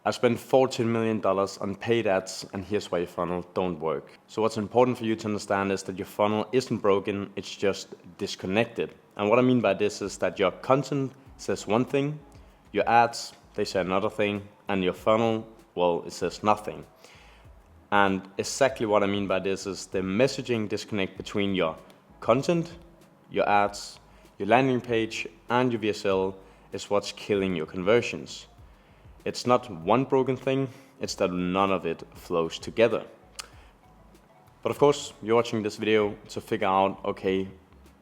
I spent $14 million on paid ads, and here's why your funnel don't work. So what's important for you to understand is that your funnel isn't broken, it's just disconnected. And what I mean by this is that your content says one thing, your ads, they say another thing, and your funnel, well, it says nothing. And exactly what I mean by this is the messaging disconnect between your content, your ads, your landing page, and your VSL is what's killing your conversions. It's not one broken thing, it's that none of it flows together. But of course, you're watching this video to figure out, okay,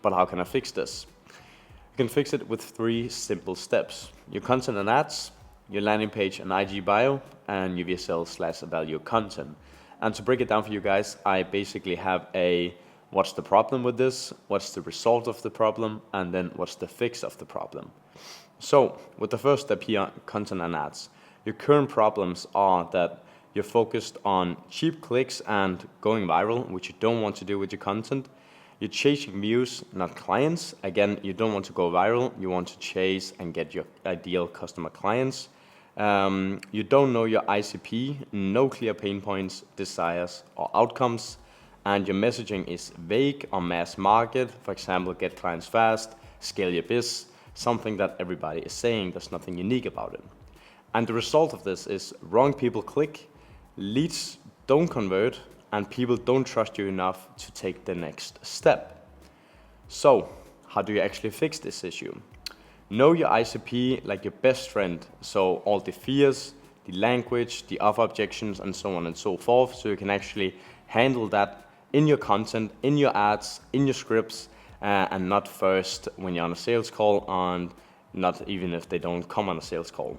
but how can I fix this? You can fix it with 3 simple steps. Your content and ads, your landing page and IG bio, and your VSL/value content. And to break it down for you guys, I basically have a what's the problem with this, what's the result of the problem, and then what's the fix of the problem. So with the first step here, content and ads, your current problems are that you're focused on cheap clicks and going viral, which you don't want to do with your content. You're chasing views, not clients. Again, you don't want to go viral, you want to chase and get your ideal customer clients. You don't know your ICP, no clear pain points, desires, or outcomes, and your messaging is vague or mass market. For example, get clients fast, scale your biz, something that everybody is saying, there's nothing unique about it. And the result of this is wrong people click, leads don't convert, and people don't trust you enough to take the next step. So, how do you actually fix this issue? Know your ICP like your best friend, so all the fears, the language, the other objections, and so on and so forth, so you can actually handle that in your content, in your ads, in your scripts, and not first when you're on a sales call, and not even if they don't come on a sales call.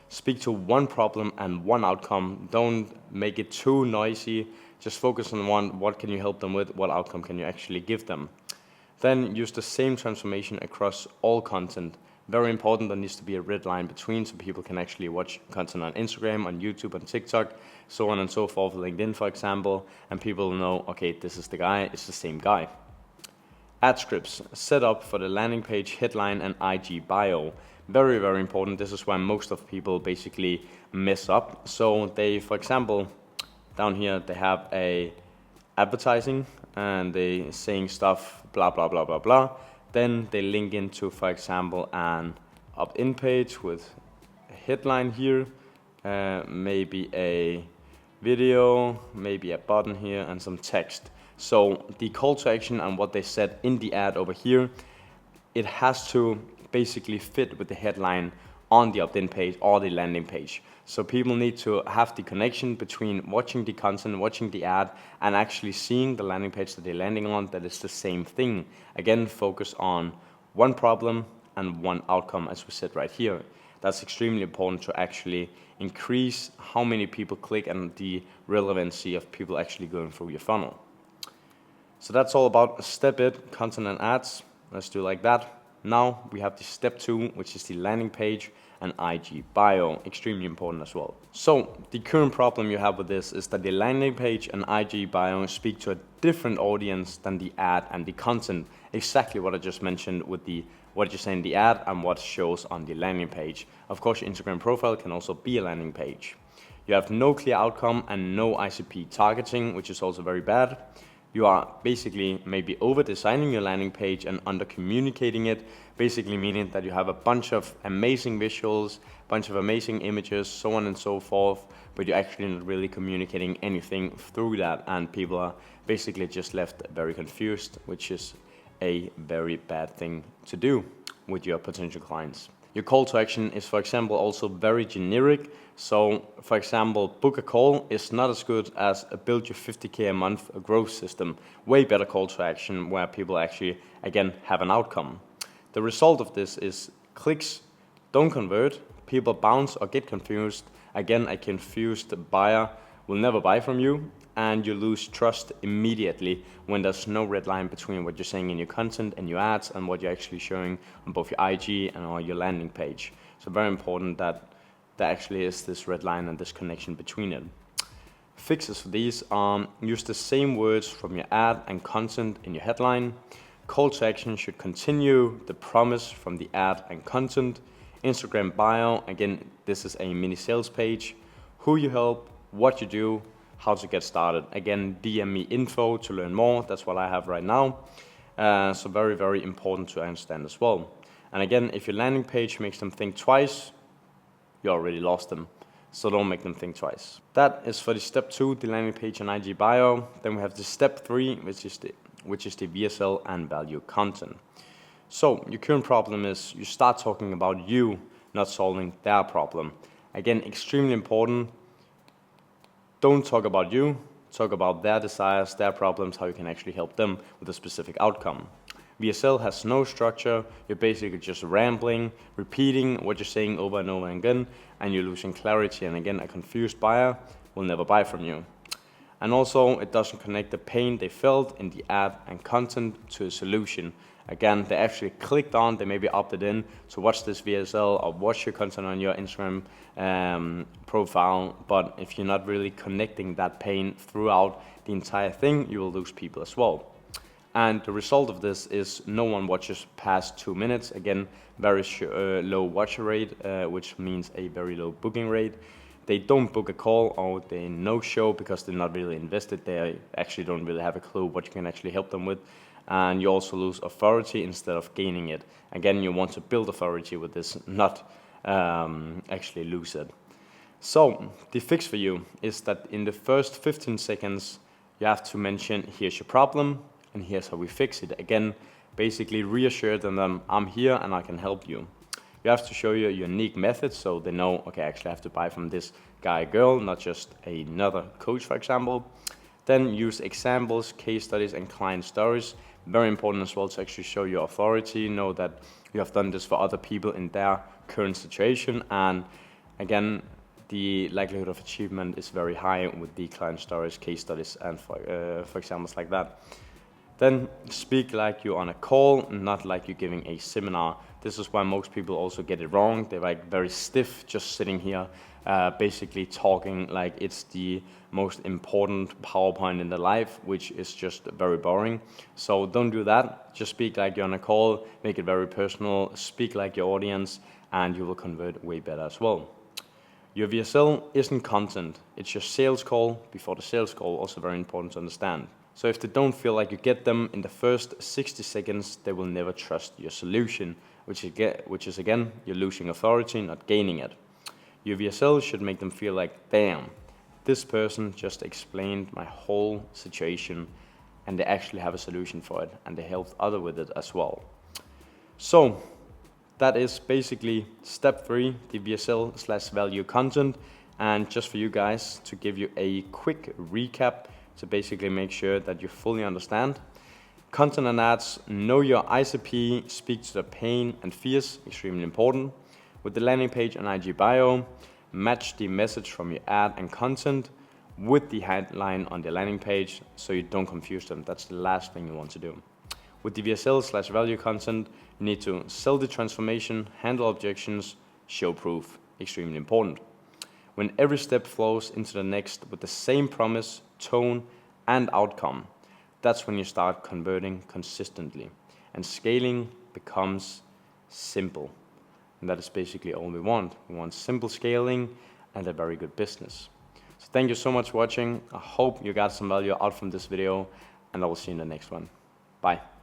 Speak to one problem and one outcome. Don't make it too noisy. Just focus on one, what can you help them with, what outcome can you actually give them. Then use the same transformation across all content. Very important, there needs to be a red line between so people can actually watch content on Instagram, on YouTube, on TikTok, so on and so forth, LinkedIn for example, and people know, okay, this is the guy, it's the same guy. Ad scripts, set up for the landing page, headline, and IG bio. Very, very important. This is where most of people basically mess up. So they, for example, down here, they have a advertising and they saying stuff, blah, blah, blah, blah, blah. Then they link into, for example, an opt-in page with a headline here, maybe a video, maybe a button here, and some text. So the call to action and what they said in the ad over here, it has to basically fit with the headline on the opt-in page or the landing page. So people need to have the connection between watching the content, watching the ad, and actually seeing the landing page that they're landing on, that it's the same thing. Again, focus on one problem and one outcome, as we said right here. That's extremely important to actually increase how many people click and the relevancy of people actually going through your funnel. So that's all about step it, content and ads. Let's do like that. Now we have the step 2, which is the landing page and IG bio, extremely important as well. So the current problem you have with this is that the landing page and IG bio speak to a different audience than the ad and the content. Exactly what I just mentioned with the what you say in the ad and what shows on the landing page. Of course, your Instagram profile can also be a landing page. You have no clear outcome and no ICP targeting, which is also very bad. You are basically maybe over-designing your landing page and under-communicating it, basically meaning that you have a bunch of amazing visuals, bunch of amazing images, so on and so forth, but you're actually not really communicating anything through that, and people are basically just left very confused, which is a very bad thing to do with your potential clients. Your call to action is, for example, also very generic. So, for example, book a call is not as good as a build your 50K a month growth system. Way better call to action where people actually, again, have an outcome. The result of this is clicks don't convert, people bounce or get confused. Again, a confused buyer will never buy from you, and you lose trust immediately when there's no red line between what you're saying in your content and your ads and what you're actually showing on both your IG and on your landing page. So very important that there actually is this red line and this connection between it. Fixes for these are use the same words from your ad and content in your headline. Call to action should continue the promise from the ad and content. Instagram bio, again, this is a mini sales page. Who you help, what you do, how to get started. Again, DM me info to learn more. That's what I have right now. So very, very important to understand as well. And again, if your landing page makes them think twice, you already lost them. So don't make them think twice. That is for the step 2, the landing page and IG bio. Then we have the step 3, which is the VSL and value content. So your current problem is you start talking about you, not solving their problem. Again, extremely important. Don't talk about you, talk about their desires, their problems, how you can actually help them with a specific outcome. VSL has no structure. You're basically just rambling, repeating what you're saying over and over again, and you're losing clarity. And again, a confused buyer will never buy from you. And also, it doesn't connect the pain they felt in the ad and content to a solution. Again, they actually clicked on, they maybe opted in to watch this VSL or watch your content on your Instagram profile, but if you're not really connecting that pain throughout the entire thing, you will lose people as well. And the result of this is no one watches past 2 minutes. Again, very low watch rate, which means a very low booking rate. They don't book a call or they no-show because they're not really invested. They actually don't really have a clue what you can actually help them with. And you also lose authority instead of gaining it. Again, you want to build authority with this, not actually lose it. So the fix for you is that in the first 15 seconds, you have to mention, here's your problem, and here's how we fix it. Again, basically reassure them, I'm here and I can help you. You have to show your unique method so they know, okay, actually I have to buy from this guy, girl, not just another coach, for example. Then use examples, case studies, and client stories. Very important as well to actually show your authority, know that you have done this for other people in their current situation. And again, the likelihood of achievement is very high with the client stories, case studies, and for examples like that. Then speak like you're on a call, not like you're giving a seminar. This is why most people also get it wrong. They're like very stiff, just sitting here, basically talking like it's the most important PowerPoint in their life, which is just very boring. So don't do that. Just speak like you're on a call, make it very personal, speak like your audience, and you will convert way better as well. Your VSL isn't content. It's your sales call before the sales call, also very important to understand. So if they don't feel like you get them in the first 60 seconds, they will never trust your solution, which is again, you're losing authority, not gaining it. Your VSL should make them feel like, damn, this person just explained my whole situation and they actually have a solution for it and they helped others with it as well. So that is basically step 3, the VSL/value content. And just for you guys to give you a quick recap to basically make sure that you fully understand. Content and ads, know your ICP, speak to the pain and fears, extremely important. With the landing page and IG bio, match the message from your ad and content with the headline on the landing page so you don't confuse them. That's the last thing you want to do. With the VSL/value content, you need to sell the transformation, handle objections, show proof, extremely important. When every step flows into the next with the same promise, tone, and outcome, that's when you start converting consistently. And scaling becomes simple. And that is basically all we want. We want simple scaling and a very good business. So thank you so much for watching. I hope you got some value out from this video, and I will see you in the next one. Bye.